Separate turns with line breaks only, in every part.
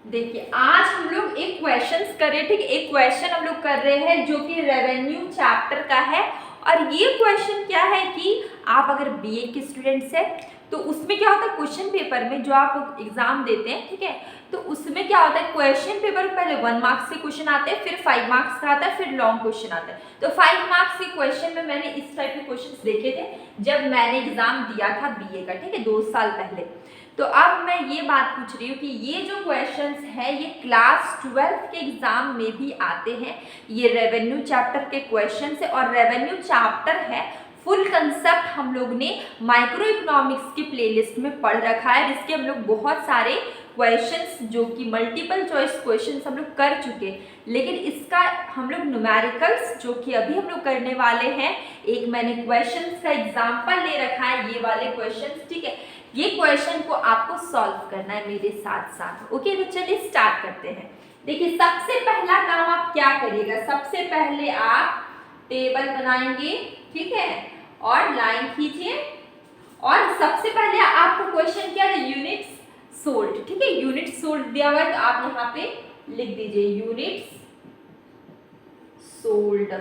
देखिए आज हम लोग एक क्वेश्चंस कर रहे हैं, ठीक है। एक क्वेश्चन हम लोग कर रहे हैं जो कि रेवेन्यू चैप्टर का है। और ये क्वेश्चन क्या है कि आप अगर बीए के स्टूडेंट्स हैं तो उसमें क्या होता है, क्वेश्चन पेपर में जो आप एग्जाम देते हैं, ठीक है, तो उसमें क्या होता है, क्वेश्चन पेपर में पहले 1 मार्क्स के क्वेश्चन आते हैं, फिर 5 मार्क्स का आता है, फिर लॉन्ग क्वेश्चन आता है। तो 5 मार्क्स के क्वेश्चन में मैंने इस टाइप के क्वेश्चन देखे थे जब मैंने एग्जाम दिया था बीए का, ठीक है, 2 साल पहले। तो अब मैं ये बात पूछ रही हूँ कि ये जो क्वेश्चंस है ये क्लास 12 के एग्जाम में भी आते हैं। ये रेवेन्यू चैप्टर के क्वेश्चंस है और रेवेन्यू चैप्टर है, फुल कंसेप्ट हम लोग ने माइक्रो इकोनॉमिक्स की प्लेलिस्ट में पढ़ रखा है। इसके हम लोग बहुत सारे क्वेश्चंस जो कि मल्टीपल चॉइस क्वेश्चंस हम लोग कर चुके, लेकिन इसका हम लोग न्यूमेरिकल्स जो कि अभी हम लोग करने वाले हैं, एक मैंने क्वेश्चंस का एग्जाम्पल ले रखा है, ये वाले क्वेश्चंस, ठीक है। ये क्वेश्चन को आपको सॉल्व करना है मेरे साथ साथ। ओके, तो चलिए स्टार्ट करते हैं। देखिए सबसे पहला काम आप क्या करिएगा, सबसे पहले आप टेबल बनाएंगे, ठीक है, और लाइन खींचिए। और सबसे पहले आपको क्वेश्चन क्या है, यूनिट्स सोल्ड, ठीक है, यूनिट्स सोल्ड दिया हुआ है तो आप यहाँ पे लिख दीजिए यूनिट्स सोल्ड।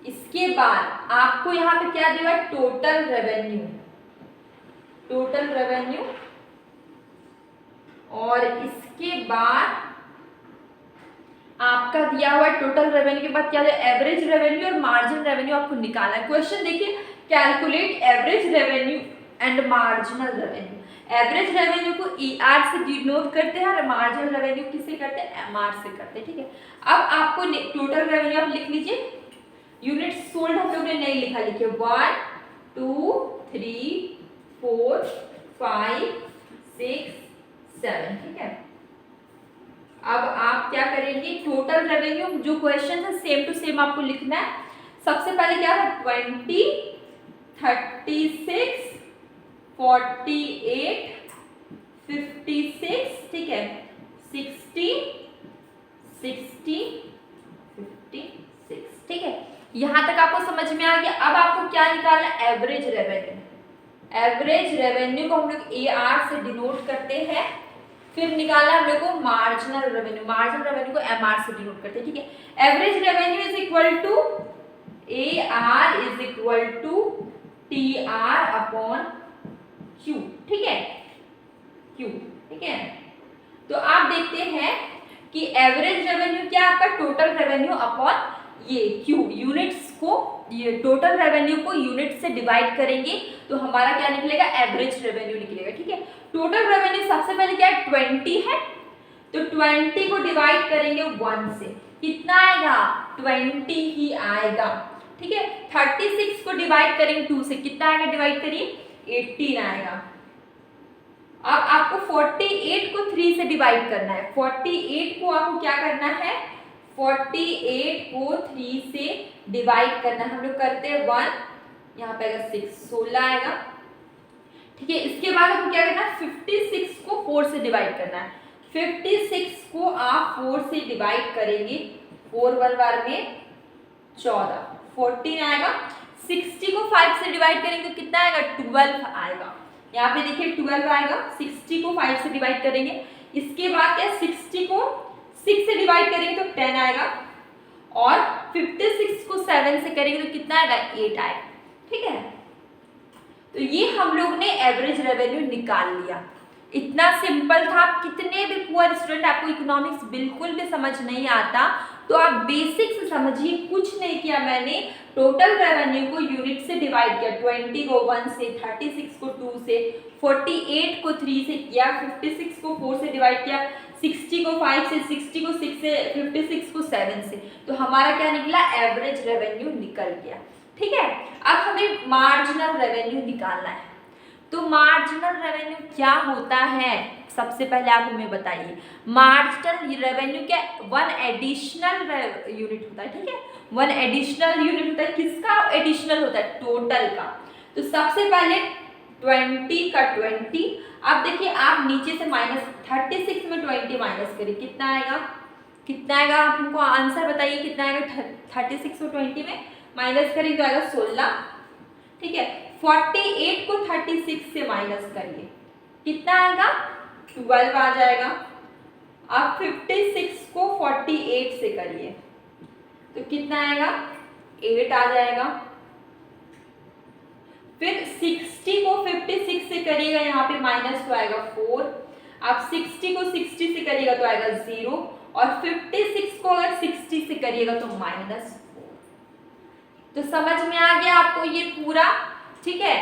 इसके बाद आपको यहाँ पे क्या दिया है, टोटल रेवेन्यू, टोटल रेवेन्यू। और इसके बाद आपका दिया हुआ टोटल रेवेन्यू के बाद क्या है, एवरेज रेवेन्यू और मार्जिन रेवेन्यू आपको निकालना है। क्वेश्चन देखिए, calculate average revenue and marginal revenue. Average revenue को ER से डिनोट करते हैं और मार्जिनल रेवेन्यू किससे करते हैं, MR से करते हैं, ठीक है। अब आपको टोटल रेवेन्यू आप लिख लीजिए। यूनिट सोल्ड हम लोग ने नहीं लिखा, लिखिए 1 2 3 4 5 6 7, ठीक है। अब आप क्या करेंगे, टोटल रेवेन्यू जो क्वेश्चन है सेम टू सेम आपको लिखना है। सबसे पहले क्या है, 20 36 48 56, ठीक है, 60 60 56, ठीक है। यहां तक आपको समझ में आ गया। अब आपको क्या निकालना है, एवरेज रेवेन्यू। एवरेज रेवेन्यू को हम लोग AR से डिनोट करते हैं, फिर निकालना हम लोग को मार्जिनल रेवेन्यू। मार्जिनल रेवेन्यू को MR से डिनोट करते हैं, ठीक है। Average revenue is equal to AR is equal to TR upon Q, ठीक है, Q, ठीक है। तो आप देखते हैं कि एवरेज रेवेन्यू क्या आपका, टोटल रेवेन्यू अपॉन ये Q, यूनिट्स को, ये टोटल रेवेन्यू को यूनिट से डिवाइड करेंगे तो हमारा क्या निकलेगा, एवरेज रेवेन्यू निकलेगा, ठीक है। टोटल रेवेन्यू सबसे पहले क्या है, 20 है, तो 20 को डिवाइड करेंगे 1 से, कितना आएगा, 20 ही आएगा, ठीक है। 36 को डिवाइड करेंगे 2 से, कितना आएगा, डिवाइड करिए 18 आएगा। अब आपको 48 को 3 से डिवाइड करना है। 48 को आपको क्या करना है, 48 को 3 से डिवाइड करना है। हम लोग करते हैं 1, यहाँ पे आएगा 6, 16 आएगा, ठीक है। इसके बाद आपको क्या करना है, 56 को 4 से डिवाइड करना है। 56 को आप 4 से डिवाइड करेंगे, 4 1 बार में 14, 14 आएगा। 60 को 5 से डिवाइड करेंगे तो कितना आएगा, 12 आएगा। यहाँ पे देखिए 12 आएगा। 60 को 5 से डिवाइड करेंगे, इसके बाद क्या, 60 को 6 से डिवाइड करेंगे तो 10 आएगा, और 56 को 7 से करेंगे तो कितना आएगा, 8 आएगा, ठीक है। तो ये हम लोग ने एवरेज रेवेन्यू निकाल लिया। इतना सिंपल था। कितने भी पुअर स्टूडेंट, आपको इकोनॉमिक्स बिल्कुल भी समझ नहीं आता तो आप बेसिक से समझिए, कुछ नहीं किया मैंने, टोटल रेवेन्यू को यूनिट से डिवाइड किया, 20 को 1 से, 36 को 2 से, 48 को 3 से किया, 56 को 4 से डिवाइड किया, 60 को 5 से, 60 को 6 से, 56 को 7 से, तो हमारा क्या निकला, एवरेज रेवेन्यू निकल गया, ठीक है। अब हमें मार्जिनल रेवेन्यू निकालना है। तो मार्जिनल रेवेन्यू क्या होता है, सबसे पहले आप हमें बताइए। मार्जिनल रेवेन्यू क्या, 1 एडिशनल यूनिट होता है, ठीक है। 1 एडिशनल यूनिट होता है, किसका एडिशनल होता है, टोटल का। तो सबसे पहले 20 का 20, अब देखिए आप नीचे से माइनस, 36 में 20 माइनस करिए, कितना आएगा, कितना आएगा, आप हमको आंसर बताइए कितना आएगा। 36 को 20 में माइनस करेंगे तो आएगा 16, ठीक है। 48 को 36 से माइनस करिए, कितना आएगा 12 आ जाएगा। आप 56 को 48 से करिए तो कितना आएगा 8 आ जाएगा। फिर 60 को 56 से करिएगा, यहाँ पे माइनस तो आएगा 4। आप 60 को 60 से करिएगा तो आएगा 0 और 56 को अगर 60 से करिएगा तो -4। तो समझ में आ गया आपको ये पूरा, ठीक है।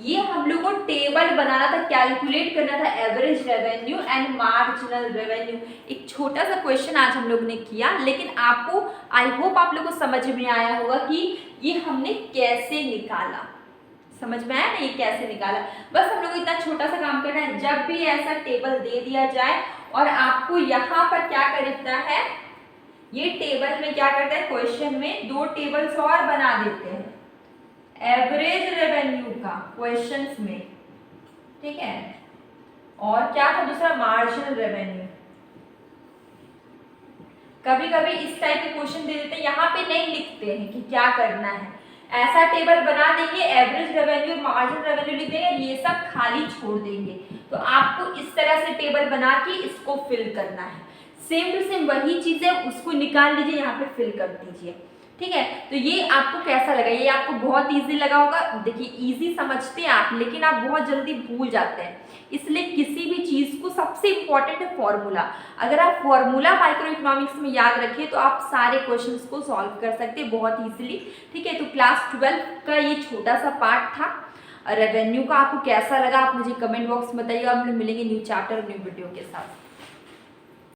ये हम लोग को टेबल बनाना था, कैलकुलेट करना था average revenue and marginal revenue. एक छोटा सा क्वेश्चन आज हम लोग ने किया, लेकिन आपको आई होप आप लोग को समझ में आया होगा कि ये हमने कैसे निकाला। समझ में आया ना ये कैसे निकाला। बस हम लोग को इतना छोटा सा काम करना है, जब भी ऐसा टेबल दे दिया जाए और आपको यहाँ पर क्या करना है, ये टेबल में क्या करते हैं, क्वेश्चन में 2 टेबल्स और बना देते हैं एवरेज रेवेन्यू का क्वेश्चंस में, ठीक है। और क्या था दूसरा, मार्जिनल रेवेन्यू। कभी कभी इस टाइप के क्वेश्चन दे देते हैं, यहाँ पे नहीं लिखते हैं कि क्या करना है। ऐसा टेबल बना देंगे, एवरेज रेवेन्यू मार्जिनल रेवेन्यू लिख देंगे, ये सब खाली छोड़ देंगे। तो आपको इस तरह से टेबल बना के इसको फिल करना है। सेम टू सेम वही चीजें उसको निकाल लीजिए, यहाँ पे फिल कर दीजिए, ठीक है। तो ये आपको कैसा लगा, ये आपको बहुत इजी लगा होगा। देखिए इजी समझते हैं आप, लेकिन आप बहुत जल्दी भूल जाते हैं। इसलिए किसी भी चीज़ को सबसे इम्पॉर्टेंट है फॉर्मूला। अगर आप फॉर्मूला माइक्रो इकोनॉमिक्स में याद रखिए तो आप सारे क्वेश्चंस को सॉल्व कर सकते हैं बहुत ईजिली, ठीक है। तो क्लास 12 का ये छोटा सा पार्ट था रेवेन्यू का। आपको कैसा लगा आप मुझे कमेंट बॉक्स में बताइएगा। हम लोग मिलेंगे न्यू चैप्टर न्यू वीडियो के साथ।